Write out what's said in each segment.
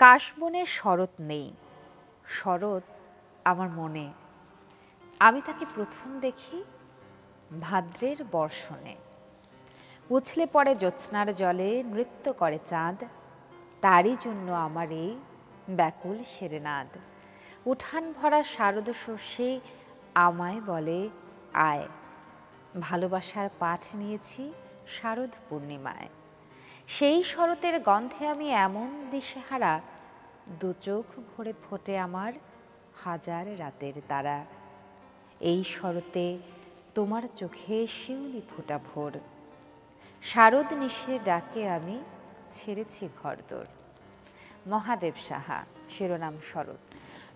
কাশবনে শরৎ নেই, শরৎ আমার মনে। আমি তাকে প্রথম দেখি ভাদ্রের বর্ষণে। উছলে পড়ে জ্যোৎস্নার জলে, নৃত্য করে চাঁদ। তারই জন্য আমার এই ব্যাকুল সেরেনাদ। উঠান ভরা শারদ শস্যে আমায় বলে আয়। ভালোবাসার পাঠ নিয়েছি শারদ পূর্ণিমায়। সেই শরতের গন্ধে আমি এমন দিশেহারা, দু চোখ ভরে ফোটে আমার হাজার রাতের তারা। এই শরতে তোমার চোখে শিউলি ফোটা ভোর। শারদ নিশির ডাকে আমি ছেড়েছি ঘরদোর। মহাদেব সাহা, শিরোনাম শরৎ।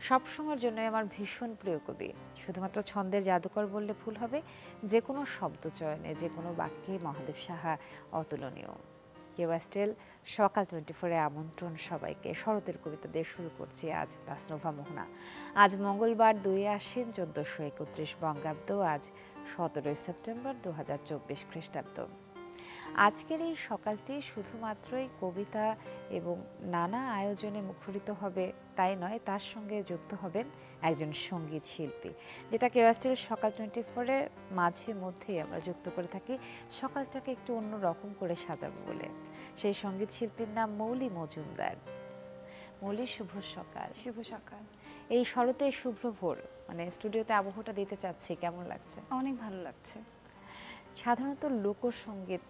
সবসময়ের জন্য আমার ভীষণ প্রিয় কবি। শুধুমাত্র ছন্দের জাদুকর বললে ভুল হবে, যে কোনো শব্দ চয়নে, যে কোনো বাক্যে মহাদেব সাহা অতুলনীয়। কেওয়াস্টেল সকাল 24-এ আমন্ত্রণ সবাইকে। শরতের কবিতা দিয়ে শুরু করছি আজ তাসনোভা মোহনা। আজ মঙ্গলবার 2 আশ্বিন 1431 বঙ্গাব্দ, আজ 17 সেপ্টেম্বর 2024 খ্রিস্টাব্দ। আজকের এই সকালটি শুধুমাত্রই কবিতা এবং নানা আয়োজনে মুখরিত হবে তাই নয়, তার সঙ্গে যুক্ত হবেন একজন সঙ্গীত শিল্পী, যেটা কেওয়াস্টেল সকাল 24-এর মাঝে মধ্যেই আমরা যুক্ত করে থাকি সকালটাকে একটু অন্য রকম করে সাজাবো বলে। সেই সঙ্গীত শিল্পীর নাম মৌলি মজুমদার। মৌলি, শুভ সকাল। শুভ সকাল। এই শরতে শুভ্র ভোর, মানে স্টুডিওতে আবহাওয়াটা দিতে চাচ্ছি, কেমন লাগছে? অনেক ভালো লাগছে। সাধারণত লোকসঙ্গীত,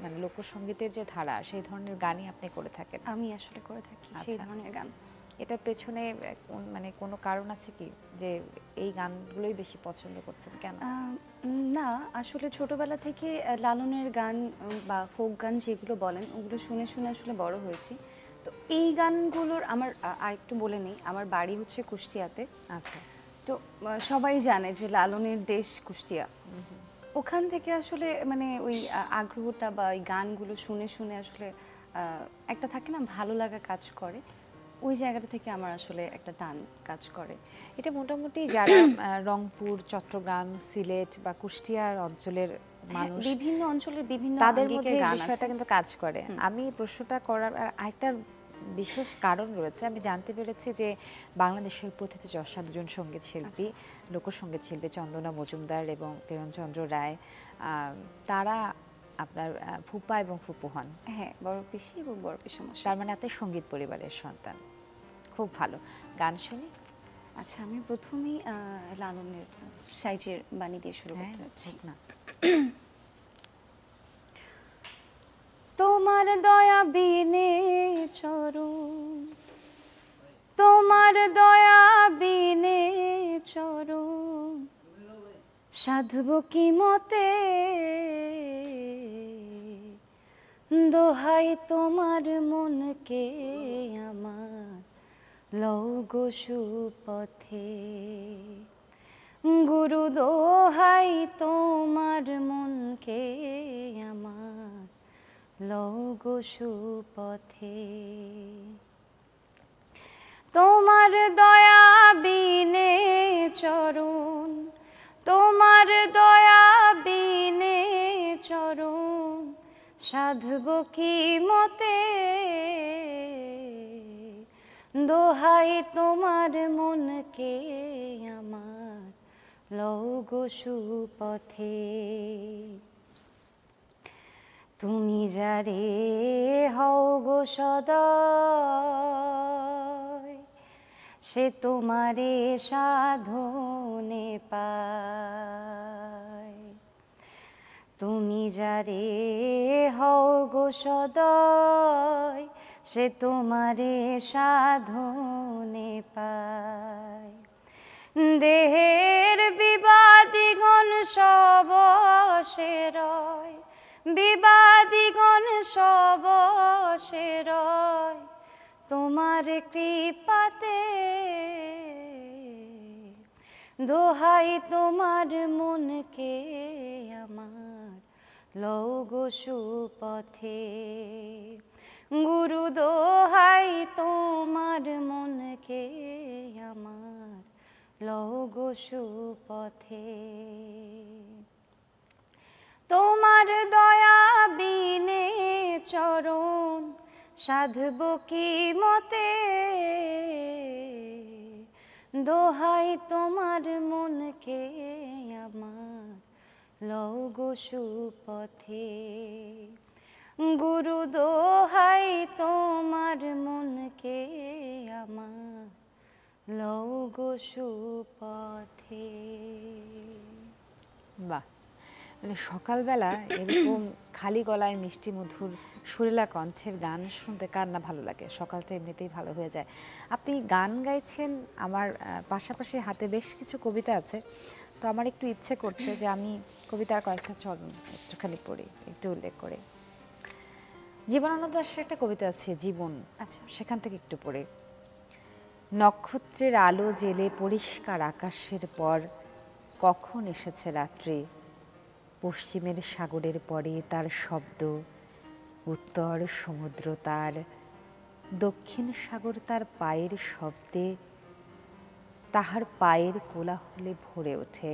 মানে লোকসঙ্গীতের যে ধারা, সেই ধরনের গানই আপনি করে থাকেন? আমি আসলে করে থাকি সেই ধরনের গান। এটার পেছনে মানে কোনো কারণ আছে কি, যে এই গানগুলোই বেশি পছন্দ করছেন কেন? না, আসলে ছোটবেলা থেকে লালনের গান বা ফোক গান যেগুলো বলেন, ওগুলো শুনে শুনে আসলে বড় হয়েছি। তো এই গানগুলোর আমার আরেকটু বলে নেই, আমার বাড়ি হচ্ছে কুষ্টিয়াতে। আচ্ছা। তো সবাই জানে যে লালনের দেশ কুষ্টিয়া। ওখান থেকে আসলে মানে ওই আগ্রহটা বা ওই গানগুলো শুনে শুনে আসলে একটা থাকে না, ভালো লাগা কাজ করে। ওই জায়গাটা থেকে আমার আসলে একটা টান কাজ করে। এটা মোটামুটি যারা রংপুর, চট্টগ্রাম, সিলেট বা কুষ্টিয়ার অঞ্চলের মানুষ, বিভিন্ন অঞ্চলের বিভিন্ন তাদের মধ্যে বিষয়টা আছে। কিন্তু কাজ করে। আমি প্রশ্নটা করার আরেকটা বিশেষ কারণ রয়েছে। আমি জানতে পেরেছি যে বাংলাদেশের প্রথিতযশা দুজন সঙ্গীত শিল্পী, লোকসঙ্গীত শিল্পী চন্দনা মজুমদার এবং কিরণচন্দ্র রায়, তারা আপনার ফুপা এবং ফুপু হন। হ্যাঁ, বড় পিসি এবং বড় পিসমশাই। তার মানে আপনি সঙ্গীত পরিবারের সন্তান। খুব ভালো। গান শুনি। আচ্ছা, আমি প্রথমেই লালনের সাইজের বাণী দিয়ে শুরু করতে যাচ্ছি। না, তোমার দয়া বিনে চরণ, তোমার দয়া বিনে চরণ, সাধব কি মতে, দোহাই তোমার মনকে আমার, লও গো সুপথে। গুরু দোহাই তোমার মনকে আমার, লও গো সুপথে। তোমার দয়া বিনে চরণ, তোমার দয়া বিনে চরণ, সাধব কি মতে, দোহাই তোমার মনকে আমার, লও গো সুপথে। তুমি যারে হও গো সদয়, সে তোমারে সাধনে পায়। তুমি যারে হও গো সদয়, সে তোমারে সাধনে পায়। দেহের বিবাদিগণ সব সেরয়, বিবাদিগণ সব সেরয়, তোমার কৃপাতে, দোহাই তোমার মনকে আমার, লও গো সুপথে। গুরু দোহাই তোমার মনকে আমার, লও গো সুপথে। তোমার দয়া বিনে চরণ, সাধব কি মতে দোহাই তোমার মনকে আমার লও গো সুপথে গুরু দোহাই তোমার মনকে আমার লও গো সুপথে। বাহ, মানে সকালবেলা এরকম খালি গলায় মিষ্টি মধুর সুরেলা কণ্ঠের গান শুনতে কার না ভালো লাগে, সকালটা এমনিতেই ভালো হয়ে যায়। আপনি গান গাইছেন, আমার পাশাপাশি হাতে বেশ কিছু কবিতা আছে, তো আমার একটু ইচ্ছে করছে যে আমি কবিতার কয়েকটা চরণ একটুখানি পড়ি, একটু উল্লেখ করে। জীবনানন্দ দাশের একটা কবিতা আছে জীবন, আচ্ছা, সেখান থেকে একটু পড়ে। নক্ষত্রের আলো জেলে পরিষ্কার আকাশের পর কখন এসেছে রাত্রি, পশ্চিমের সাগরের পরে তার শব্দ, উত্তর সমুদ্র তার, দক্ষিণ সাগর তার পায়ের শব্দে, তাহার পায়ের কোলাহলে ভরে ওঠে।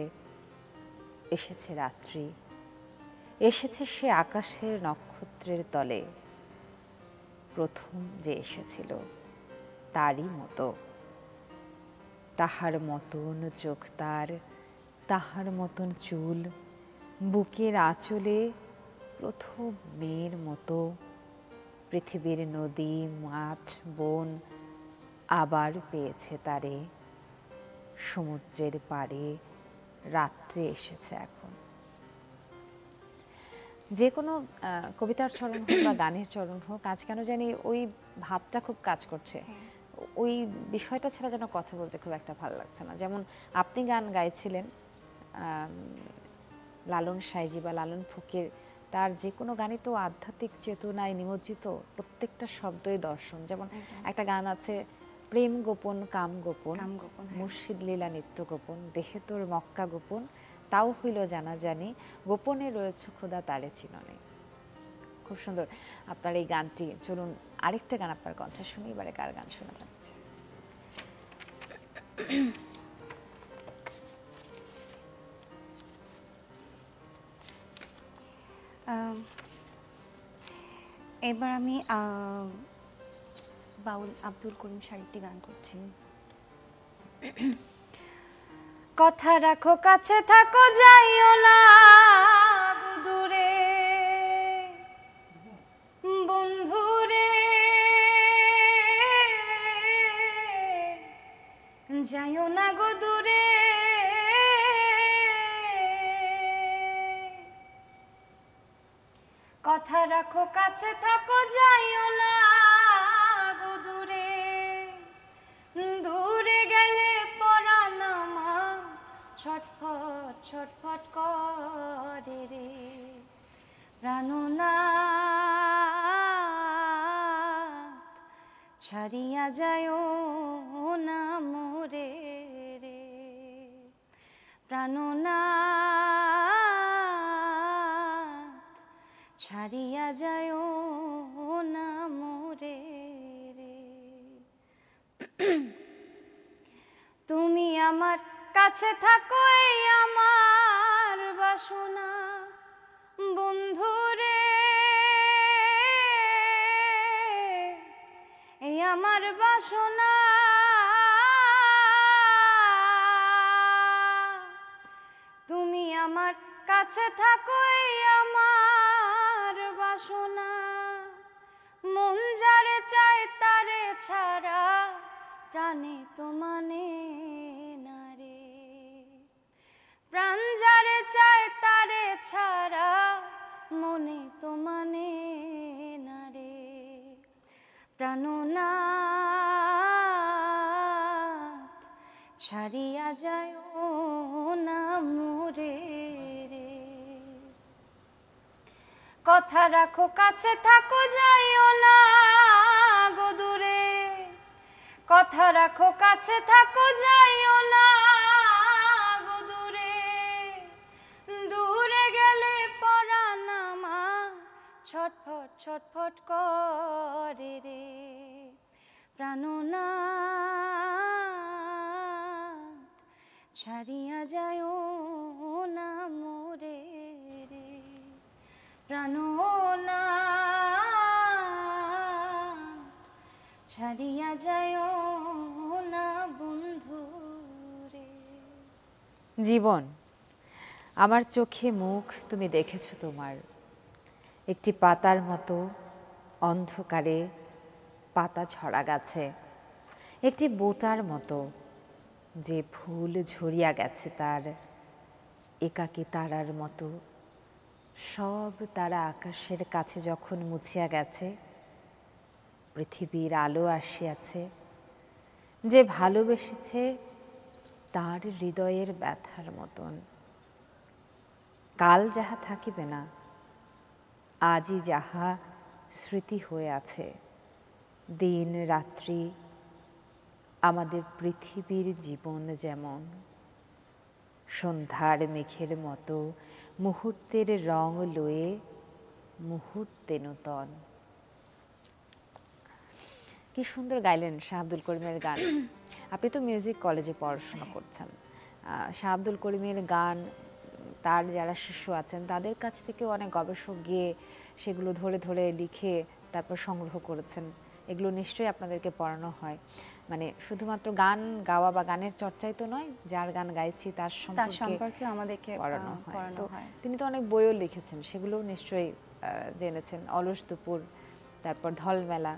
এসেছে রাত্রি, এসেছে সে আকাশের নক্ষত্রের তলে, প্রথম যে এসেছিল তারই মতো, তাহার মতন চোখ তার, তাহার মতন চুল, বুকের আঁচলে প্রথম মেয়ের মতো, পৃথিবীর নদী মাঠ বন আবার পেয়েছে তারে, সমুদ্রের পাড়ে রাত্রে এসেছে এখন। যে কোনো কবিতার চরণ হোক বা গানের চরণ হোক, আজ কেন জানি ওই ভাবটা খুব কাজ করছে, ওই বিষয়টা ছাড়া যেন কথা বলতে খুব একটা ভালো লাগছে না। যেমন আপনি গান গাইছিলেন, লালন সাইজি বা লালন ফকির, তার যে কোনো গানই তো আধ্যাত্মিক চেতনায় নিমজ্জিত, প্রত্যেকটা শব্দই দর্শন। যেমন একটা গান আছে, প্রেম গোপন কাম গোপন, মুর্শিদ লীলা নিত্য গোপন, দেহে তোর মক্কা গোপন, তাও হইল জানা জানি, গোপনে রয়েছে খোদা তারে চিননে। খুব সুন্দর আপনার এই গানটি। চলুন আরেকটা গান আপনার কণ্ঠে শুনি, এবারে কার গান শোনা যাচ্ছে? এবার আমি বাউল আব্দুল করিম শাড়িটি গান করছি। কথা রাখো কাছে থাকো যাইও না দূরে, বন্ধুরে যাইও না গো দূরে, কথা রাখো কাছে থাকো যাইও না গো দূরে, দূরে গেলে পরাণ আমার ছটফট ছটফট করে রে, প্রাণনাথ ছাড়িয়া যাইও না মোরে রে, প্রাণনাথ ছাড়িয়া যাইও না মোরে রে। তুমি আমার কাছে থাকো এই আমার বাসনা, বন্ধুরে এই আমার বাসনা, তুমি আমার কাছে থাকো এই আমার বাসনা, মন যারে চায় তারে ছাড়া প্রাণে তো মানে না রে, প্রাণ যারে চায় তারে ছাড়া মনে তো মানে না রে, প্রাণনাথ ছাড়িয়া যায় না মোরে রে, কথা রাখো কাছে থাকো যাইও না গো দূরে, কথা রাখো কাছে থাকো যাইও না গো দূরে, দূরে গেলে পরাণ আমার ছটফট ছটফট করে রে, প্রাণনাথ ছাড়িয়া যাইও না মোরে রে, প্রাণনাথ ছাড়িয়া যায় না বন্ধু রে। জীবন, আমার চোখে মুখ তুমি দেখেছো তোমার, একটি পাতার মতো অন্ধকারে পাতা ঝরা গেছে, একটি বোটার মতো যে ফুল ঝরিয়া গেছে তার, একাকী তারার মতো সব তারা আকাশের কাছে যখন মুছিয়া গেছে, পৃথিবীর আলো আসিয়াছে, যে ভালোবেসেছে তার হৃদয়ের ব্যথার মতন। কাল যাহা থাকিবে না, আজই যাহা স্মৃতি হয়ে আছে, দিন রাত্রি আমাদের পৃথিবীর জীবন যেমন সন্ধ্যার মেঘের মতো মুহূর্তের রং লয়ে মুহূর্তে নূতন। কি সুন্দর গাইলেন শাহ আব্দুল করিমের গান। আপনি তো মিউজিক কলেজে পড়াশোনা করছেন, শাহ আব্দুল করিমের গান তার যারা শিষ্য আছেন তাদের কাছ থেকেও অনেক গবেষক গিয়ে সেগুলো ধরে ধরে লিখে তারপর সংগ্রহ করেছেন। এগুলো নিশ্চয়ই আপনাদেরকে পড়ানো হয়, মানে শুধুমাত্র গান গাওয়া বা গানের চর্চাই তো নয়, যার গান গাইছি তার সম্পর্কে আমাদেরকে পড়ানো হয়। তো তিনি তো অনেক বইও লিখেছেন, সেগুলোও নিশ্চয়ই জেনেছেন। অলস দুপুর, তারপর ঢলমেলা,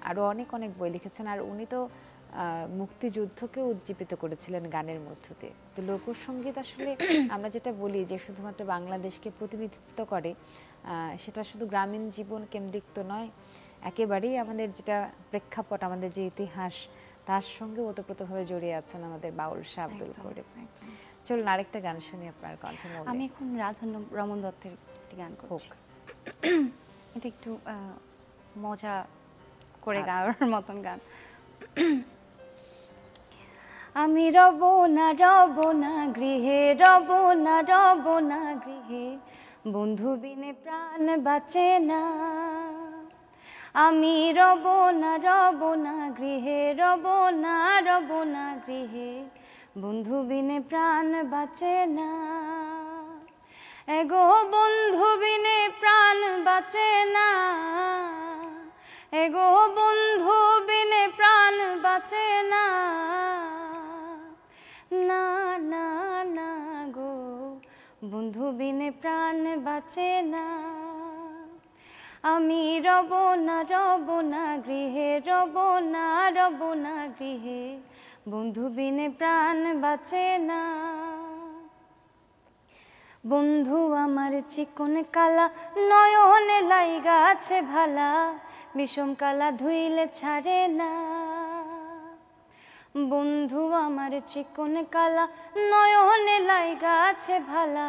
আরও অনেক অনেক বই লিখেছেন। আর উনি তো মুক্তিযুদ্ধকে উজ্জীবিত করেছিলেন গানের মধ্য দিয়ে। তো লোকসঙ্গীত আসলে আমরা যেটা বলি যে শুধুমাত্র বাংলাদেশকে প্রতিনিধিত্ব করে, সেটা শুধু গ্রামীণ জীবন কেন্দ্রিক তো নয়, একেবারেই আমাদের যেটা প্রেক্ষাপট, আমাদের যে ইতিহাস, তার সঙ্গে ওতপ্রোতভাবে জড়িয়ে আছেন আমাদের বাউল শাহ আব্দুল করিম। চলুন আরেকটা গান শুনি আপনার কণ্ঠে। আমি এখন রাধা রমন দত্তের একটি গান করছি। এটা একটু মজা করে গাওয়ার মতন গান। আমি রব না গৃহে, রব না গৃহে, বন্ধু বিনে প্রাণ বাঁচে না। আমি রব না গৃহে, রব না গৃহে, বন্ধু বিনে প্রাণ বাঁচে না। এগো বন্ধু বিনে প্রাণ বাঁচে না, এগো বন্ধু বিনে প্রাণ বাঁচে না। না না না গো, বন্ধু বিনে প্রাণ বাঁচে না। আমি রব না গৃহে, রব না গৃহে, বন্ধু বিনে প্রাণ বাঁচে না। বন্ধু আমার চিকন কালা, নয়নে লাইগা আছে ভালা, বিষম কালা ধুইলে ছাড়ে না। বন্ধু আমার চিকন কালা, নয়নে লাইগা আছে ভালা,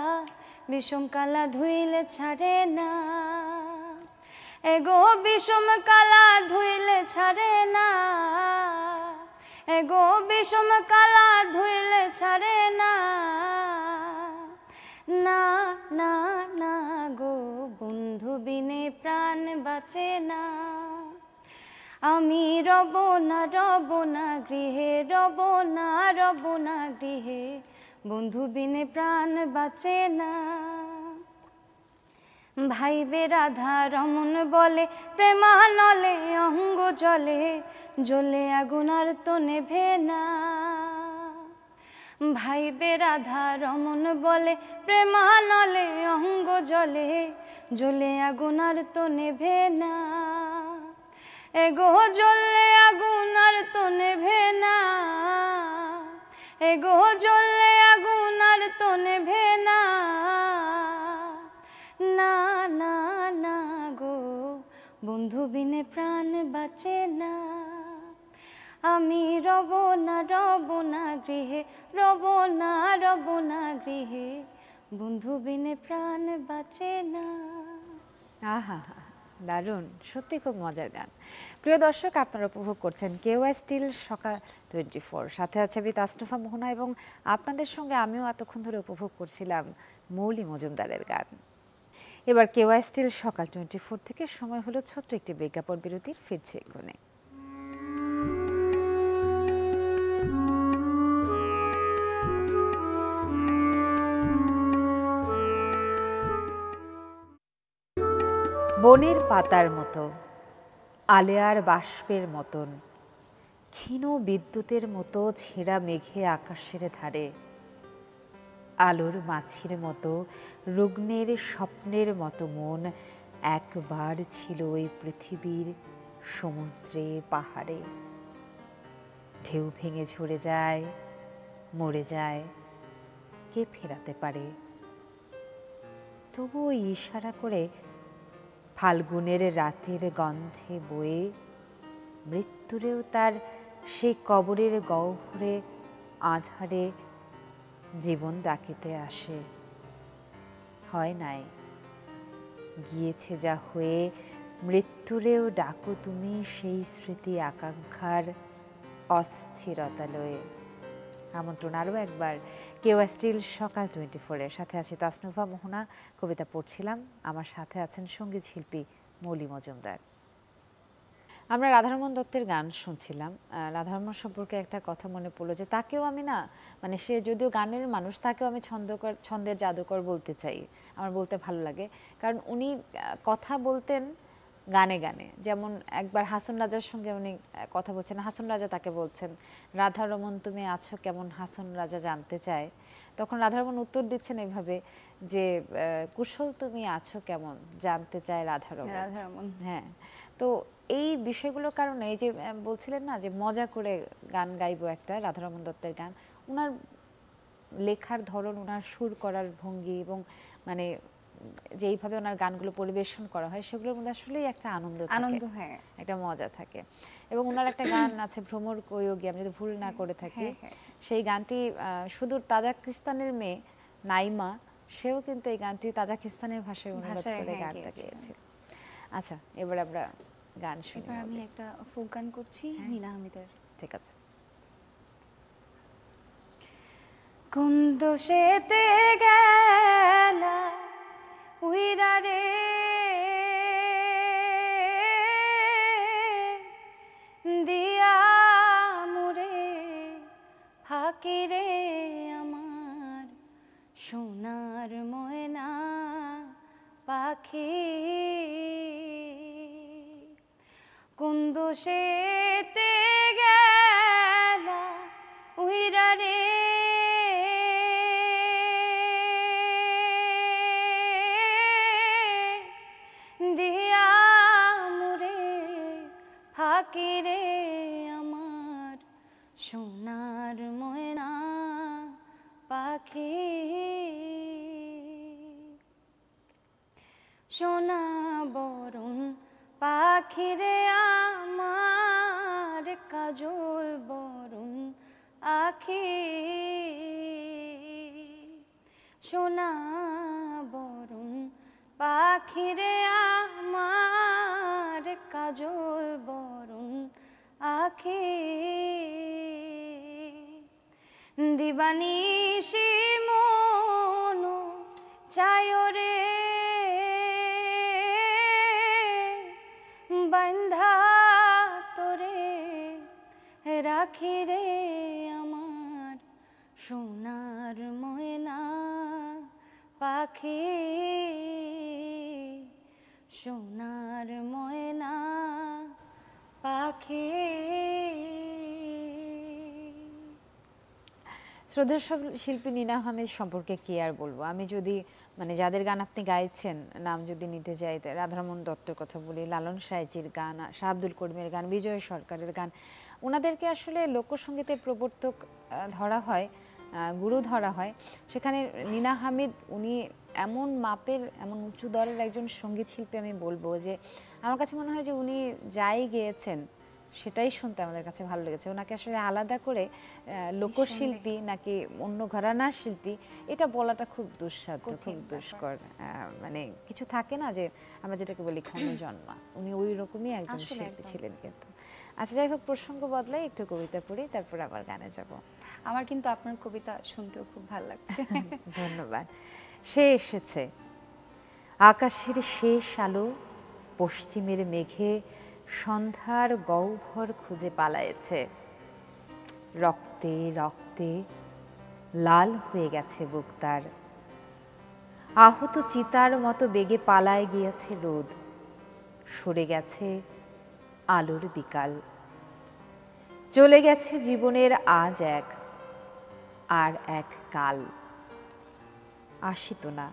বিষম কালা ধুইলে ছাড়ে না। এগো বিষম কালা ধুইলে ছাড়ে না, এগো বিষম কালা ধুইলে ছাড়ে না। না না না গো, বন্ধু বিনে প্রাণ বাঁচে না। আমি রব না গৃহে, রব না গৃহে, বন্ধু বিনে প্রাণ বাঁচে না। ভাইবে রাধা রমন বলে, প্রেমানলে অঙ্গ জলে, জ্বলে আগুন আর তো নেভে না। ভাইবে রাধা রমন বলে, প্রেমানলে অঙ্গ জলে, জ্বলে আগুন আর তো নেভে না। এগো জ্বললে আগুন আর তো নেভে না, এগো জ্বললে আগুন আর তো নেভে না। না না না গো, বন্ধু বিনে প্রাণ বাঁচে না। আমি রব না গৃহে, রব না গৃহে, বন্ধু বিনে প্রাণ বাঁচে না। আহা, দারুণ, সত্যি খুব মজার গান। প্রিয় দর্শক, আপনারা উপভোগ করছেন কেওয়াই স্টিল সকাল 24, সাথে আছে আমি তাসনুফা মোহনা, এবং আপনাদের সঙ্গে আমিও এতক্ষণ ধরে উপভোগ করছিলাম মৌলি মজুমদারের গান। এবার কেওয়াই স্টিল সকাল 24 থেকে সময় হলো ছোট্ট একটি বিজ্ঞাপন বিরতির। ফিরছে এক্ষুনি। বনের পাতার মতো আলেয়ার বাষ্পের মতন, ক্ষীণ বিদ্যুতের মতো ছেঁড়া মেঘে আকাশের ধারে, আলোর মাছির মতো রুগ্নের স্বপ্নের মতো মন একবার ছিল এই পৃথিবীর সমুদ্রে পাহাড়ে। ঢেউ ভেঙে ঝরে যায়, মরে যায়, কে ফেরাতে পারে? তবুও ইশারা করে ফাল্গুনের রাতের গন্ধে বয়ে মৃত্যুরেও তার সেই কবরের গহ্বরে আধারে জীবন ডাকিতে আসে। হয় নাই, গিয়েছে যা হয়ে, মৃত্যুরেও ডাকো তুমি সেই স্মৃতি আকাঙ্ক্ষার অস্থিরতা লয়ে। আমন্ত্রণ আরও একবার কেউ স্টিল সকাল 24-এর সাথে আছে তাসনুভা মোহনা। কবিতা পড়ছিলাম, আমার সাথে আছেন সঙ্গীত শিল্পী মৌলি মজুমদার। আমরা রাধারমণ দত্তের গান শুনছিলাম। রাধারমণ সম্পর্কে একটা কথা মনে পড়লো যে তাকেও আমি না, মানে সে যদিও গানের মানুষ, তাকেও আমি ছন্দের জাদুকর বলতে চাই। আমার বলতে ভালো লাগে, কারণ উনি কথা বলতেন গানে গানে। যেমন একবার হাসন রাজার সঙ্গে উনি কথা বলছেন, হাসন রাজা তাকে বলছেন, রাধারমণ তুমি আছো কেমন হাসন রাজা জানতে চায়। তখন রাধারমণ উত্তর দিচ্ছেন এইভাবে যে কুশল তুমি আছো কেমন জানতে চায় রাধারমণ। হ্যাঁ, তো এই বিষয়গুলোর কারণে এই যে বলছিলেন না যে মজা করে গান গাইবো একটা রাধারমণ দত্তের গান, ওনার লেখার ধরন, ওনার সুর করার ভঙ্গি এবং মানে যেইভাবে ওনার গানগুলো পরিবেশন করা হয় সেগুলোর মধ্যে আসলেই একটা আনন্দ থাকে, একটা মজা থাকে। এবং ওনার একটা গান আছে ভ্রমর কয়োগী, আমি যদি ভুল না করে থাকি, সেই গানটি সুদূর তাজাকিস্তানের মেয়ে নাইমা, সেও কিন্তু এই গানটি তাজাকিস্তানের ভাষায় অনুবাদ করে গানটা গেয়েছে। আচ্ছা, এবার আমরা গান শুনি। এবার আমি একটা ফোক গান করছি নীনা হামিদের। ঠিক আছে। কোন দোষেতে গেলা উইরা রে দিয়া মুরে ফাঁকি রে আমার সোনার ময়না পাখি। কোন দোষেতে গেলা উইরা রে দিয়া মুরে ফাঁকি রে আমার সোনার ময়না পাখি। সোনা বরণ পাখি রে আমার কাজল বরণ আখি। সোনা বরণ পাখি রে আমার কাজল বরণ আখি। দিবানিশি মন চায় রে বান্ধা তোরে রাখি রে আমার সোনার ময়না পাখি। সোনার ময়না পাখি। শ্রদ্ধেয় শিল্পী নীনা হামিদ সম্পর্কে কি আর বলবো। আমি যদি মানে যাদের গান আপনি গাইছেন নাম যদি নিতে যাই, রাধারমণ দত্তের কথা বলি, লালন সাঁইজির গান, শাহ আব্দুল করিমের গান, বিজয় সরকারের গান, ওনাদেরকে আসলে লোকসঙ্গীতের প্রবর্তক ধরা হয়, গুরু ধরা হয়। সেখানে নীনা হামিদ উনি এমন মাপের, এমন উঁচু দরের একজন সঙ্গীত শিল্পী, আমি বলবো যে আমার কাছে মনে হয় যে উনি যাই গেয়েছেন সেটাই শুনতে আমাদের কাছে ভালো লেগেছে। ওনাকে আসলে আলাদা করে লোকশিল্পী নাকি অন্য ঘরানার শিল্পী এটা বলাটা খুব দুঃসাধ্য, খুব দুষ্কর। মানে কিছু থাকে না যে আমরা যেটাকে বলি ক্ষণজন্মা, উনি ওই রকমই একজন শিল্পী ছিলেন কিন্তু। আচ্ছা, যাই হোক, প্রসঙ্গ বদলাই, একটু কবিতা পড়ি, তারপর আবার গানে যাব। আমার কিন্তু আপনার কবিতা শুনতেও খুব ভালো লাগছে। ধন্যবাদ। সে এসেছে, আকাশের শেষ আলো পশ্চিমের মেঘে সন্ধ্যার গহ্বর খুঁজে পালায়েছে। রক্তে রক্তে লাল হয়ে গেছে বুক তার, আহত চিতার মতো বেগে পালায় গিয়েছে রোদ। সরে গেছে আলোর বিকাল। চলে গেছে জীবনের আজ এক আর এক কাল। আসিত না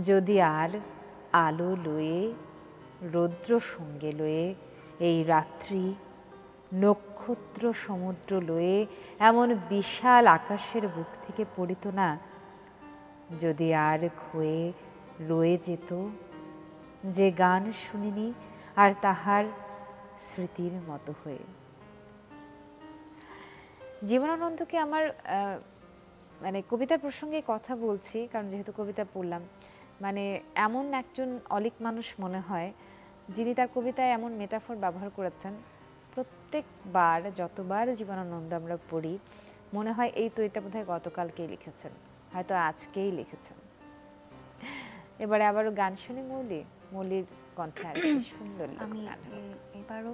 যদি আর আলো লয়ে, রৌদ্র সঙ্গে লয়ে, এই রাত্রি নক্ষত্র সমুদ্র লয়ে এমন বিশাল আকাশের বুক থেকে পড়িত না, যদি আর ক্ষয়ে রয়ে যেত যে গান শুনিনি আর তাহার স্মৃতির মতো হয়ে। জীবনানন্দকে আমার মানে কবিতার প্রসঙ্গে কথা বলছি কারণ যেহেতু কবিতা পড়লাম, মানে এমন একজন অলীক মানুষ মনে হয় যিনি তার কবিতায় এমন মেটাফর ব্যবহার করেছেন, প্রত্যেকবার যতবার জীবনানন্দ আমরা পড়ি মনে হয় এই তো এটা বোধহয় গতকালকেই লিখেছেন, হয়তো আজকেই লিখেছেন। এবারে আবারও গান শুনি মৌলির কণ্ঠে আর কি সুন্দর আমি গান। এবারও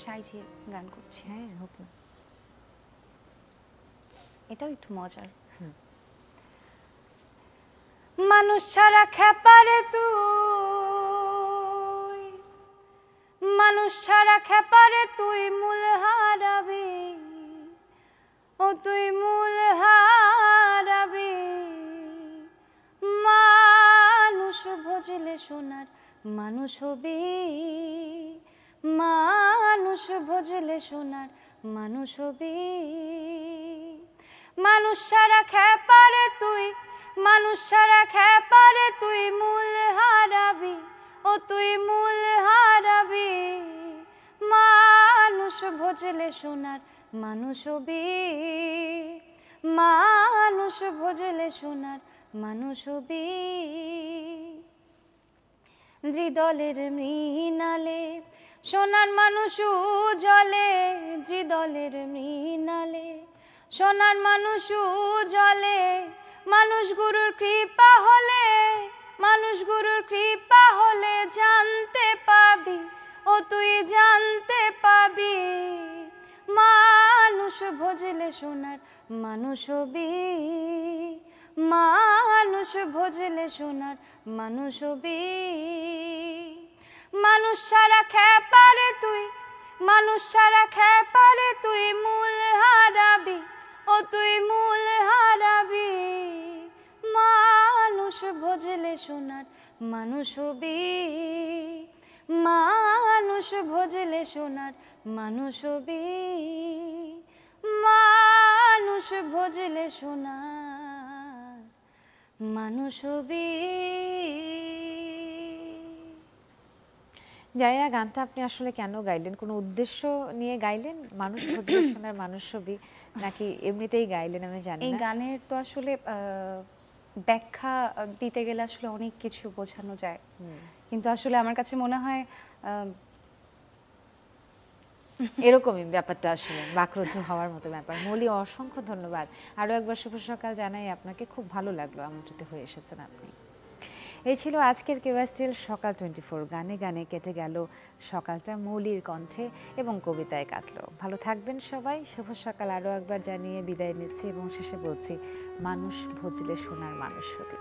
সাইজির গান করছি। হ্যাঁ হোক না। এটাও একটু মজার। মানুষ ছাড়া খেপারে তুই, মানুষ ছাড়া খেপারে তুই মূল হারাবি, ও তুই মূল হারাবি। মানুষ ভজলে সোনার মানুষ হবি, মানুষ ভজলে সোনার মানুষ হবি। মানুষ ছাড়া খেপারে তুই, মানুষ ছাড়া খেপারে তুই মূল হারাবি, ও তুই মূল হারাবি। মানুষ ভজলে সোনার মানুষ হবি, মানুষ ভজলে সোনার মানুষ হবি। দ্বিদলের মৃণালে সোনার মানুষ জলে, দ্বিদলের মৃণালে সোনার মানুষ জলে। মানুষ গুরুর কৃপা হলে, মানুষ গুরুর কৃপা হলে জানতে পাবি, ও তুই জানতে পাবি। মানুষ ভজলে সোনার মানুষ হবি, মানুষ ভজলে সোনার মানুষ হবি। মানুষ ছাড়া খেপারে তুই, মানুষ ছাড়া খেপারে তুই মূল হারাবি, ও তুই মূল হারাবি। মানুষ ভজলে সোনার মানুষ হবি, মানুষ ভজলে সোনার মানুষ হবি। মানুষ ভজলে সোনার মানুষ হবি। জানি না গানটা আপনি আসলে কেন গাইলেন, কোনো উদ্দেশ্য নিয়ে গাইলেন? মানুষ ভজলে সোনার মানুষ ছবি, নাকি এমনিতেই গাইলেন আমি জানি এই না। গানের তো আসলে ব্যাখ্যা দিতে গেলে আসলে অনেক কিছু বোঝানো যায়, কিন্তু আসলে আমার কাছে মনে হয় এরকমই ব্যাপারটা, আসলে বাকরুদ্ধ হওয়ার মতো ব্যাপার। মৌলি, অসংখ্য ধন্যবাদ। আরও একবার শুভ সকাল জানাই আপনাকে, খুব ভালো লাগলো আমন্ত্রিত হয়ে এসেছেন আপনি। এই ছিল আজকের কেওয়াস্টিল সকাল 24। গানে গানে কেটে গেল সকালটা মৌলির কণ্ঠে এবং কবিতায় কাটলো। ভালো থাকবেন সবাই। শুভ সকাল আরও একবার জানিয়ে বিদায় নিচ্ছি এবং শেষে বলছি, মানুষ ভজলে সোনার মানুষ হবে।